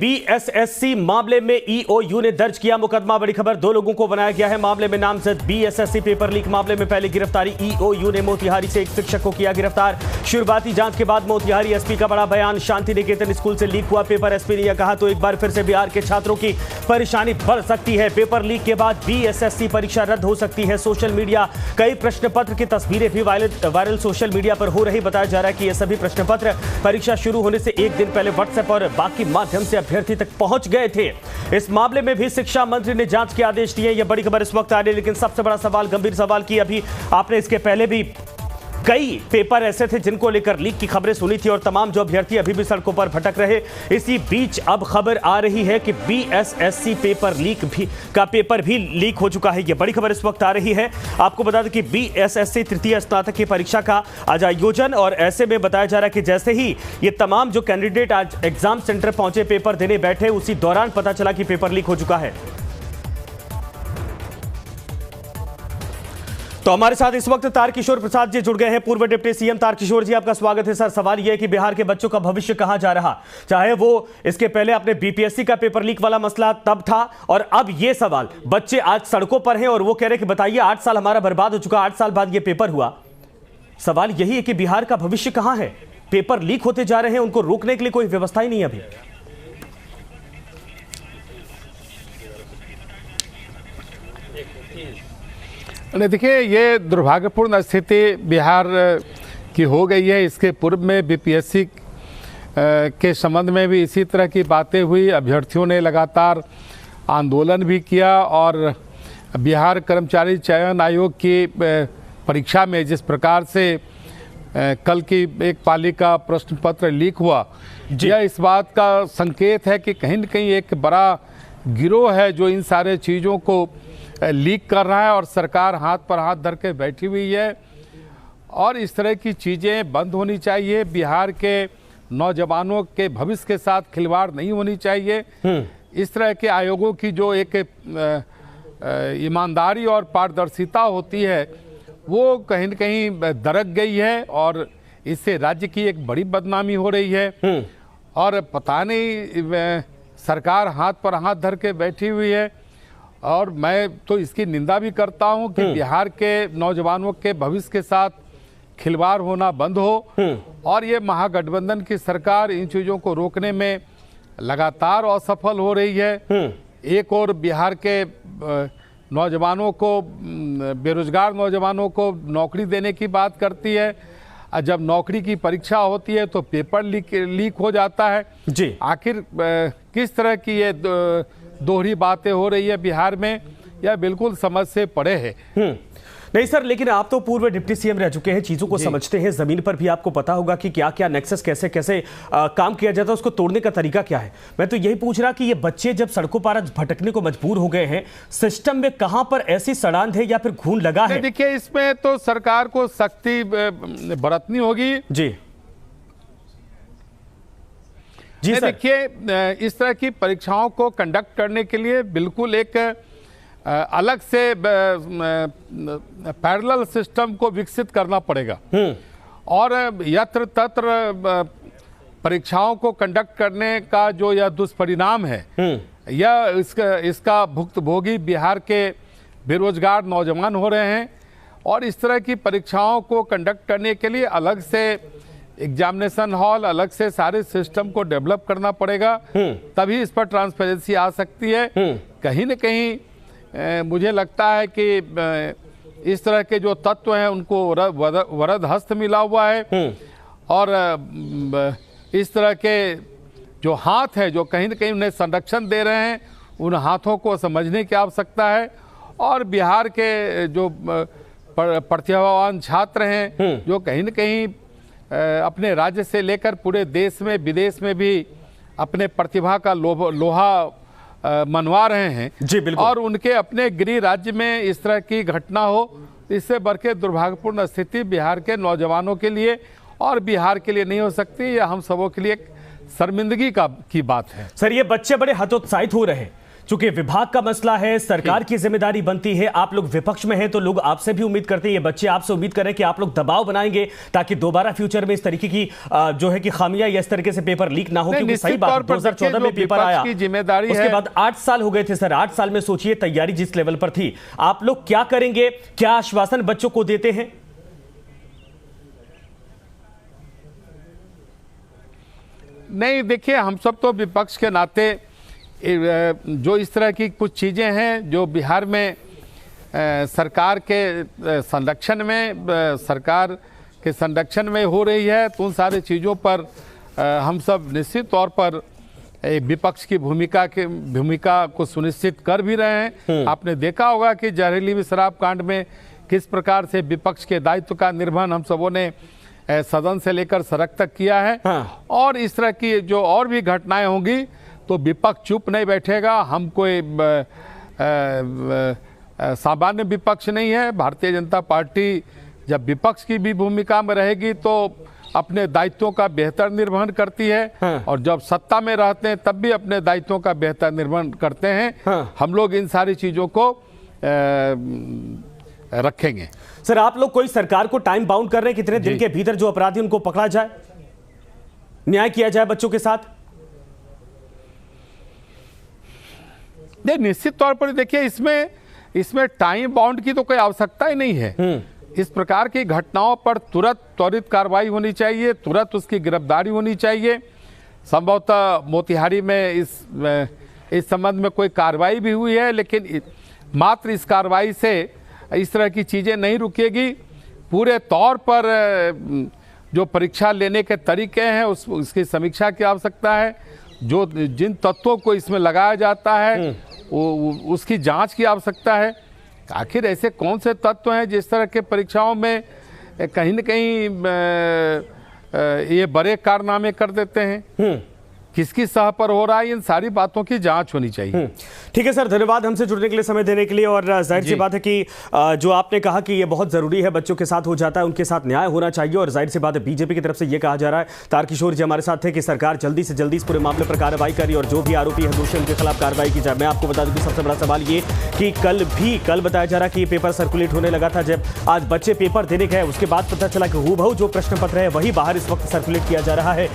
BSSC मामले में EOU ने दर्ज किया मुकदमा। बड़ी खबर, 2 लोगों को बनाया गया है मामले में नामजद। बीएसएससी पेपर लीक मामले में पहली गिरफ्तारी। ईओयू ने मोतिहारी से एक शिक्षक को किया गिरफ्तार। शुरुआती जांच के बाद मोतिहारी एसपी का बड़ा बयान। शांति निकेतन स्कूल से लीक हुआ पेपर, एसपी ने यह कहा तो एक बार फिर से बिहार के छात्रों की परेशानी बढ़ सकती है। पेपर लीक के बाद बीएसएससी परीक्षा रद्द हो सकती है। सोशल मीडिया, कई प्रश्न पत्र की तस्वीरें भी वायरल सोशल मीडिया पर हो रही। बताया जा रहा है कि ये सभी प्रश्न पत्र परीक्षा शुरू होने से एक दिन पहले व्हाट्सएप और बाकी माध्यम से अभ्यर्थी तक पहुंच गए थे। इस मामले में भी शिक्षा मंत्री ने जांच के आदेश दिए। यह बड़ी खबर इस वक्त आ रही है, लेकिन सबसे बड़ा सवाल, गंभीर सवाल कि अभी आपने इसके पहले भी कई पेपर ऐसे थे जिनको लेकर लीक की खबरें सुनी थी और तमाम जो अभ्यर्थी अभी भी सड़कों पर भटक रहे। इसी बीच अब खबर आ रही है कि बीएसएससी पेपर भी लीक हो चुका है। यह बड़ी खबर इस वक्त आ रही है। आपको बता दें कि बीएसएससी तृतीय स्नातक की परीक्षा का आज आयोजन, और ऐसे में बताया जा रहा है कि जैसे ही ये तमाम जो कैंडिडेट आज एग्जाम सेंटर पहुंचे, पेपर देने बैठे, उसी दौरान पता चला कि पेपर लीक हो चुका है। तो हमारे साथ इस वक्त तारकिशोर प्रसाद जी जुड़ गए हैं, पूर्व डिप्टी सीएम। तारकिशोर जी, आपका स्वागत है। सर, सवाल यह है कि बिहार के बच्चों का भविष्य कहां जा रहा, चाहे वो इसके पहले अपने बीपीएससी का पेपर लीक वाला मसला तब था, और अब ये सवाल, बच्चे आज सड़कों पर हैं और वो कह रहे हैं कि बताइए 8 साल हमारा बर्बाद हो चुका, 8 साल बाद ये पेपर हुआ। सवाल यही है कि बिहार का भविष्य कहां है? पेपर लीक होते जा रहे हैं, उनको रोकने के लिए कोई व्यवस्था ही नहीं है अभी। देखिए, ये दुर्भाग्यपूर्ण स्थिति बिहार की हो गई है। इसके पूर्व में बीपीएससी के संबंध में भी इसी तरह की बातें हुई। अभ्यर्थियों ने लगातार आंदोलन भी किया और बिहार कर्मचारी चयन आयोग की परीक्षा में जिस प्रकार से कल की एक पाली का प्रश्न पत्र लीक हुआ, यह इस बात का संकेत है कि कहीं न कहीं एक बड़ा गिरोह है जो इन सारे चीज़ों को लीक कर रहा है और सरकार हाथ पर हाथ धर के बैठी हुई है। और इस तरह की चीज़ें बंद होनी चाहिए। बिहार के नौजवानों के भविष्य के साथ खिलवाड़ नहीं होनी चाहिए। इस तरह के आयोगों की जो एक ईमानदारी और पारदर्शिता होती है, वो कहीं न कहीं दरक गई है और इससे राज्य की एक बड़ी बदनामी हो रही है। और पता नहीं, सरकार हाथ पर हाथ धर के बैठी हुई है। और मैं तो इसकी निंदा भी करता हूं कि बिहार के नौजवानों के भविष्य के साथ खिलवाड़ होना बंद हो। और ये महागठबंधन की सरकार इन चीज़ों को रोकने में लगातार असफल हो रही है। एक और बिहार के नौजवानों को, बेरोजगार नौजवानों को नौकरी देने की बात करती है, और जब नौकरी की परीक्षा होती है तो पेपर लीक हो जाता है जी। आखिर किस तरह की ये दोहरी बातें हो रही है बिहार में, यह बिल्कुल समझ से परे है। नहीं सर, लेकिन आप तो पूर्व डिप्टी सीएम रह चुके हैं, चीजों को समझते हैं, जमीन पर भी आपको पता होगा कि क्या क्या नेक्सस कैसे कैसे काम किया जाता है, उसको तोड़ने का तरीका क्या है। मैं तो यही पूछ रहा कि ये बच्चे जब सड़कों पर भटकने को मजबूर हो गए हैं, सिस्टम में कहां पर ऐसी सड़ांध है या फिर घून लगा है? देखिए, इसमें तो सरकार को सख्ती बरतनी होगी जी। जी देखिए, इस तरह की परीक्षाओं को कंडक्ट करने के लिए बिल्कुल एक अलग से पैरेलल सिस्टम को विकसित करना पड़ेगा। और यत्र तत्र परीक्षाओं को कंडक्ट करने का जो यह दुष्परिणाम है, यह इसका भुक्तभोगी बिहार के बेरोजगार नौजवान हो रहे हैं। और इस तरह की परीक्षाओं को कंडक्ट करने के लिए अलग से एग्जामिनेशन हॉल, अलग से सारे सिस्टम को डेवलप करना पड़ेगा, तभी इस पर ट्रांसपेरेंसी आ सकती है। कहीं न कहीं मुझे लगता है कि इस तरह के जो तत्व हैं उनको वरद हस्त मिला हुआ है। और इस तरह के जो हाथ हैं जो कहीं न कहीं उन्हें संरक्षण दे रहे हैं, उन हाथों को समझने की आवश्यकता है। और बिहार के जो प्रतिभावान छात्र हैं, जो कहीं न कहीं अपने राज्य से लेकर पूरे देश में विदेश में भी अपने प्रतिभा का लोहा मनवा रहे हैं जी, बिल्कुल। और उनके अपने गृह राज्य में इस तरह की घटना हो, इससे बढ़ के दुर्भाग्यपूर्ण स्थिति बिहार के नौजवानों के लिए और बिहार के लिए नहीं हो सकती। यह हम सबों के लिए एक शर्मिंदगी की बात है। सर, ये बच्चे बड़े हतोत्साहित हो रहे हैं, चूंकि विभाग का मसला है, सरकार की जिम्मेदारी बनती है, आप लोग विपक्ष में हैं तो लोग आपसे भी उम्मीद करते हैं, ये बच्चे आपसे उम्मीद करें कि आप लोग दबाव बनाएंगे ताकि दोबारा फ्यूचर में इस तरीके की जो है कि खामियां या इस तरीके से पेपर लीक ना हो। क्योंकि सही बात 2014 में पेपर आया, उसके बाद 8 साल हो गए थे सर। 8 साल में सोचिए तैयारी जिस लेवल पर थी, आप लोग क्या करेंगे, क्या आश्वासन बच्चों को देते हैं? नहीं, देखिए, हम सब तो विपक्ष के नाते जो इस तरह की कुछ चीज़ें हैं जो बिहार में सरकार के संरक्षण में हो रही है, तो उन सारी चीज़ों पर हम सब निश्चित तौर पर विपक्ष की भूमिका को सुनिश्चित कर भी रहे हैं। आपने देखा होगा कि जहरीली शराब कांड में किस प्रकार से विपक्ष के दायित्व का निर्वहन हम सबों ने सदन से लेकर सड़क तक किया है। और इस तरह की जो और भी घटनाएं होंगी तो विपक्ष चुप नहीं बैठेगा। हम कोई सामान्य विपक्ष नहीं है। भारतीय जनता पार्टी जब विपक्ष की भी भूमिका में रहेगी तो अपने दायित्वों का बेहतर निर्वहन करती है और जब सत्ता में रहते हैं तब भी अपने दायित्वों का बेहतर निर्वहन करते हैं। हम लोग इन सारी चीज़ों को रखेंगे। सर, आप लोग कोई सरकार को टाइम बाउंड कर रहे हैं, कितने दिन के भीतर जो अपराधी उनको पकड़ा जाए, न्याय किया जाए बच्चों के साथ? नहीं, निश्चित तौर पर देखिए, इसमें टाइम बाउंड की तो कोई आवश्यकता ही नहीं है। इस प्रकार की घटनाओं पर त्वरित कार्रवाई होनी चाहिए, तुरंत उसकी गिरफ्तारी होनी चाहिए। संभवतः मोतिहारी में इस संबंध में कोई कार्रवाई भी हुई है, लेकिन मात्र इस कार्रवाई से इस तरह की चीज़ें नहीं रुकेगी। पूरे तौर पर जो परीक्षा लेने के तरीके हैं उसकी समीक्षा की आवश्यकता है। जिन तत्वों को इसमें लगाया जाता है उसकी जांच की आवश्यकता है। आखिर ऐसे कौन से तत्व हैं जिस तरह के परीक्षाओं में कहीं न कहीं ये बड़े कारनामे कर देते हैं, किसकी सह पर हो रहा है, इन सारी बातों की जांच होनी चाहिए। ठीक है सर, धन्यवाद हमसे जुड़ने के लिए, समय देने के लिए। और जाहिर सी बात है कि जो आपने कहा कि ये बहुत जरूरी है, बच्चों के साथ हो जाता है, उनके साथ न्याय होना चाहिए। और जाहिर सी बात है बीजेपी की तरफ से ये कहा जा रहा है, तारकिशोर जी हमारे साथ थे, कि सरकार जल्दी से जल्दी इस पूरे मामले पर कार्रवाई करी और जो भी आरोपी है, दोषी, उनके खिलाफ कार्रवाई की जाए। मैं आपको बता दूं कि सबसे बड़ा सवाल ये कि कल बताया जा रहा है कि पेपर सर्कुलेट होने लगा था। जब आज बच्चे पेपर देने गए उसके बाद पता चला कि हूबहू जो प्रश्न पत्र है वही बाहर इस वक्त सर्कुलेट किया जा रहा है।